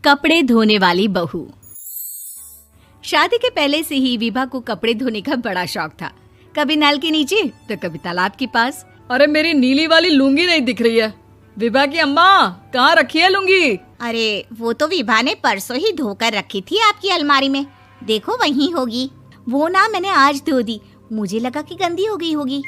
कपड़े धोने वाली बहू। शादी के पहले से ही विभा को कपड़े धोने का बड़ा शौक था। कभी नल के नीचे तो कभी तालाब के पास। अरे मेरी नीली वाली लुंगी नहीं दिख रही है। विभा की अम्मा, कहाँ रखी है लुंगी? अरे वो तो विभा ने परसों ही धोकर रखी थी आपकी अलमारी में, देखो वहीं होगी। वो ना मैंने आज धो दी, मुझे लगा कि गंदी हो गई होगी।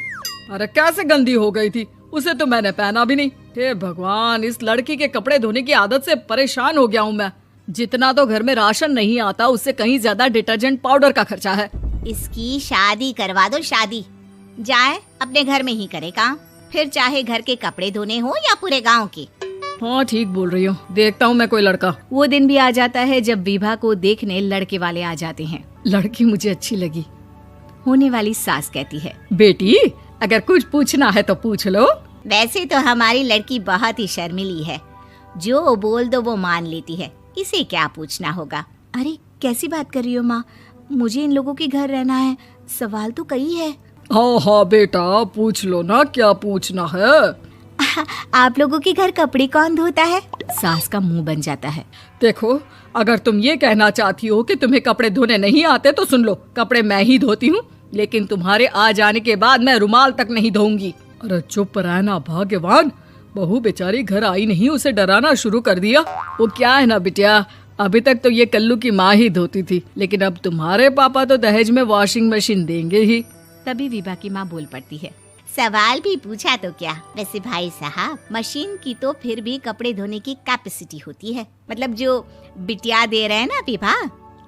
अरे कैसे गंदी हो गई थी? उसे तो मैंने पहना भी नहीं। हे भगवान, इस लड़की के कपड़े धोने की आदत से परेशान हो गया हूँ मैं। जितना तो घर में राशन नहीं आता, उससे कहीं ज्यादा डिटर्जेंट पाउडर का खर्चा है। इसकी शादी करवा दो, शादी जाए अपने घर में ही करे काम, फिर चाहे घर के कपड़े धोने हो या पूरे गांव के। हाँ ठीक बोल रही हूँ, देखता हूँ मैं कोई लड़का। वो दिन भी आ जाता है जब विभा को देखने लड़के वाले आ जाते हैं। लड़की मुझे अच्छी लगी। होने वाली सास कहती है, बेटी अगर कुछ पूछना है तो पूछ लो। वैसे तो हमारी लड़की बहुत ही शर्मीली है, जो बोल दो वो मान लेती है, इसे क्या पूछना होगा। अरे कैसी बात कर रही हो माँ, मुझे इन लोगों के घर रहना है, सवाल तो कई है। हाँ हाँ बेटा, पूछ लो ना, क्या पूछना है। आप लोगों के घर कपड़े कौन धोता है? सास का मुंह बन जाता है। देखो, अगर तुम ये कहना चाहती हो कि तुम्हें कपड़े धोने नहीं आते तो सुन लो, कपड़े मैं ही धोती हूँ, लेकिन तुम्हारे आ जाने के बाद मैं रुमाल तक नहीं धोऊंगी। अरे चुप रहना भाग्यवान, बहू बेचारी घर आई नहीं, उसे डराना शुरू कर दिया। वो क्या है ना बिटिया, अभी तक तो ये कल्लू की माँ ही धोती थी, लेकिन अब तुम्हारे पापा तो दहेज में वॉशिंग मशीन देंगे ही। तभी विभा की माँ बोल पड़ती है, सवाल भी पूछा तो क्या। वैसे भाई साहब, मशीन की तो फिर भी कपड़े धोने की कैपेसिटी होती है। मतलब जो बिटिया दे रहे हैं ना विभा,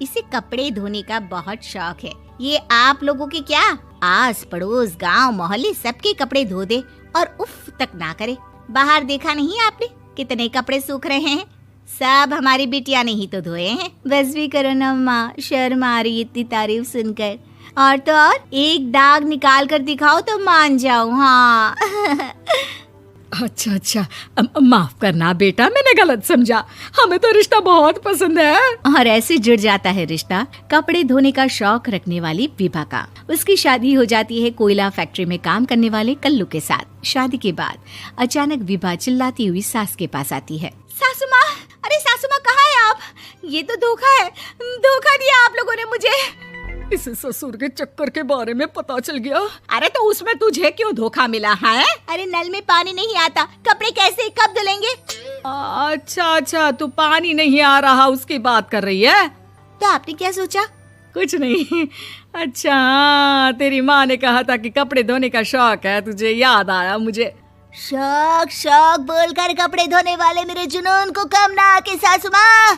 इसे कपड़े धोने का बहुत शौक है। ये आप लोगों के क्या, आस पड़ोस गांव मोहल्ले सबके कपड़े धो दे और उफ तक ना करे। बाहर देखा नहीं आपने कितने कपड़े सूख रहे हैं? सब हमारी बिटिया ने ही तो धोए हैं। बस भी करो ना माँ, शर्म आ रही इतनी तारीफ सुनकर। और तो और एक दाग निकाल कर दिखाओ तो मान जाऊं। हाँ अच्छा, माफ करना बेटा, मैंने गलत समझा। हमें तो रिश्ता बहुत पसंद है। और ऐसे जुड़ जाता है रिश्ता कपड़े धोने का शौक रखने वाली विभा का। उसकी शादी हो जाती है कोयला फैक्ट्री में काम करने वाले कल्लू के साथ। शादी के बाद अचानक विभा चिल्लाती हुई सास के पास आती है। सासू माँ, अरे सासू माँ कहाँ है आप? ये तो धोखा है, धोखा दिया आप लोगों ने मुझे। इसे ससुर के चक्कर के बारे में पता चल गया। अरे तो उसमें तुझे क्यों धोखा मिला है? अरे नल में पानी नहीं आता, कपड़े कैसे कब धुलेंगे? अच्छा, तू पानी नहीं आ रहा उसकी बात कर रही है। तो आपने क्या सोचा? कुछ नहीं। अच्छा, तेरी माँ ने कहा था कि कपड़े धोने का शौक है तुझे, याद आया मुझे। शौक बोलकर कपड़े धोने वाले मेरे जुनून को कम ना आके सासू माँ,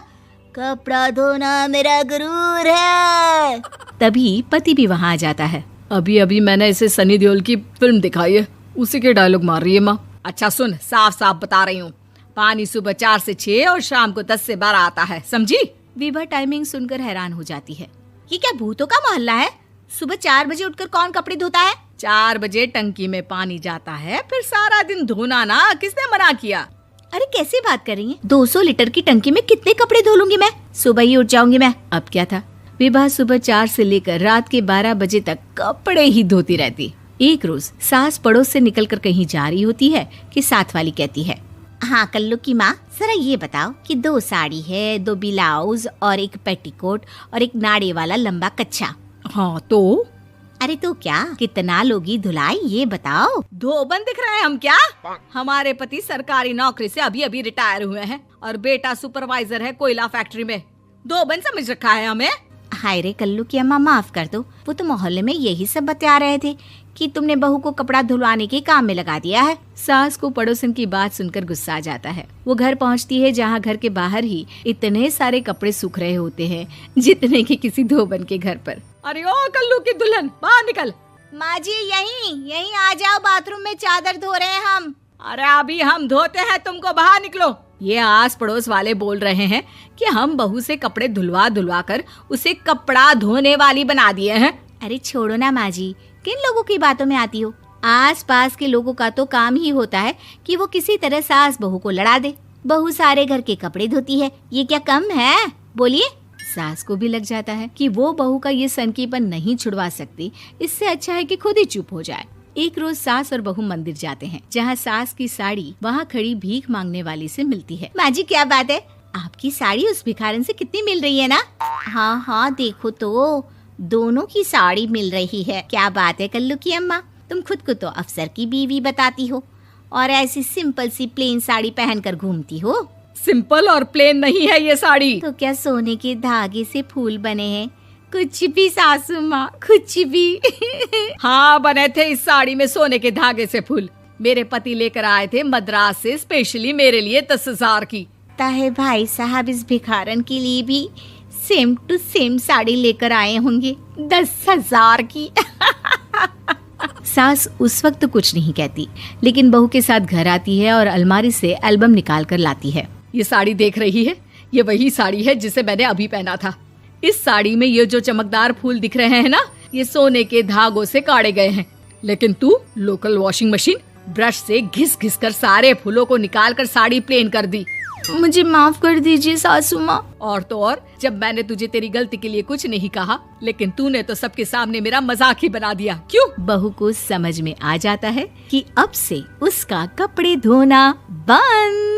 कपड़ा धोना मेरा गुरूर है। तभी पति भी वहाँ आ जाता है। अभी मैंने इसे सनी देओल की फिल्म दिखाई है, उसी के डायलॉग मार रही है माँ। अच्छा सुन, साफ साफ बता रही हूँ, पानी सुबह 4 से 6 और शाम को 10 से 12 आता है, समझी? विभा टाइमिंग सुनकर हैरान हो जाती है। ये क्या भूतों का मोहल्ला है? सुबह 4 बजे उठकर कौन कपड़े धोता है? 4 बजे टंकी में पानी जाता है, फिर सारा दिन धोना ना, किसने मना किया? अरे कैसी बात कर रही हैं? 200 लीटर की टंकी में कितने कपड़े धो लूंगी मैं? सुबह ही उठ जाऊंगी मैं। अब क्या था, विभा सुबह 4 से लेकर रात के 12 बजे तक कपड़े ही धोती रहती। एक रोज सास पड़ोस से निकलकर कहीं जा रही होती है कि साथ वाली कहती है, हाँ कल्लू की माँ, जरा ये बताओ कि 2 साड़ी है, 2 ब्लाउज और एक पेटीकोट और एक नाड़े वाला लंबा कच्छा। हाँ तो? अरे तो क्या, कितना लोगी धुलाई ये बताओ। धोबन दिख रहे हैं हम क्या? हमारे पति सरकारी नौकरी से अभी रिटायर हुए हैं और बेटा सुपरवाइजर है कोयला फैक्ट्री में। धोबन समझ रखा है हमें? हाय रे कल्लू की अम्मा, माफ कर दो, वो तो मोहल्ले में यही सब बता रहे थे कि तुमने बहू को कपड़ा धुलवाने के काम में लगा दिया है। सास को पड़ोसन की बात सुनकर गुस्सा आ जाता है। वो घर पहुंचती है जहां घर के बाहर ही इतने सारे कपड़े सूख रहे होते हैं जितने कि किसी धोबन के घर पर। अरे ओ कल्लू की दुल्हन, बाहर निकल। माँ जी यहीं आ जाओ, बाथरूम में चादर धो रहे हैं हम। अरे अभी हम धोते हैं, तुमको बाहर निकलो। ये आस पड़ोस वाले बोल रहे हैं कि हम बहू से कपड़े धुलवा कर उसे कपड़ा धोने वाली बना दिए हैं। अरे छोड़ो ना माँ जी, किन लोगों की बातों में आती हो? आस पास के लोगों का तो काम ही होता है कि वो किसी तरह सास बहू को लड़ा दे। बहू सारे घर के कपड़े धोती है, ये क्या कम है? बोलिए। सास को भी लग जाता है कि वो बहू का ये सनकीपन नहीं छुड़वा सकती, इससे अच्छा है कि खुद ही चुप हो जाए। एक रोज सास और बहू मंदिर जाते हैं, जहाँ सास की साड़ी वहाँ खड़ी भीख मांगने वाली से मिलती है। माँ जी क्या बात है, आपकी साड़ी उस भिखारन से कितनी मिल रही है ना? हाँ हाँ, देखो तो दोनों की साड़ी मिल रही है। क्या बात है कल्लू की अम्मा, तुम खुद को तो अफसर की बीवी बताती हो और ऐसी सिंपल सी प्लेन साड़ी पहनकर घूमती हो। सिंपल और प्लेन नहीं है ये साड़ी। तो क्या सोने के धागे से फूल बने हैं? कुछ भी सासू माँ, कुछ भी। हाँ, बने थे इस साड़ी में सोने के धागे से फूल। मेरे पति लेकर आए थे मद्रास से स्पेशली मेरे लिए 10,000 की। ताहे भाई साहब इस भिखारन के लिए भी सेम टू सेम साड़ी लेकर आए होंगे 10,000 की। सास उस वक्त कुछ नहीं कहती, लेकिन बहू के साथ घर आती है और अलमारी से एल्बम निकाल कर लाती है। ये साड़ी देख रही है, ये वही साड़ी है जिसे मैंने अभी पहना था। इस साड़ी में ये जो चमकदार फूल दिख रहे हैं ना, ये सोने के धागों से काढ़े गए हैं। लेकिन तू लोकल वॉशिंग मशीन ब्रश से घिस घिस कर सारे फूलों को निकाल कर साड़ी प्लेन कर दी। मुझे माफ कर दीजिए सासू माँ। और तो और, जब मैंने तुझे तेरी गलती के लिए कुछ नहीं कहा, लेकिन तूने तो सबके सामने मेरा मजाक ही बना दिया। क्यों? बहू को समझ में आ जाता है कि अब से उसका कपड़े धोना बंद।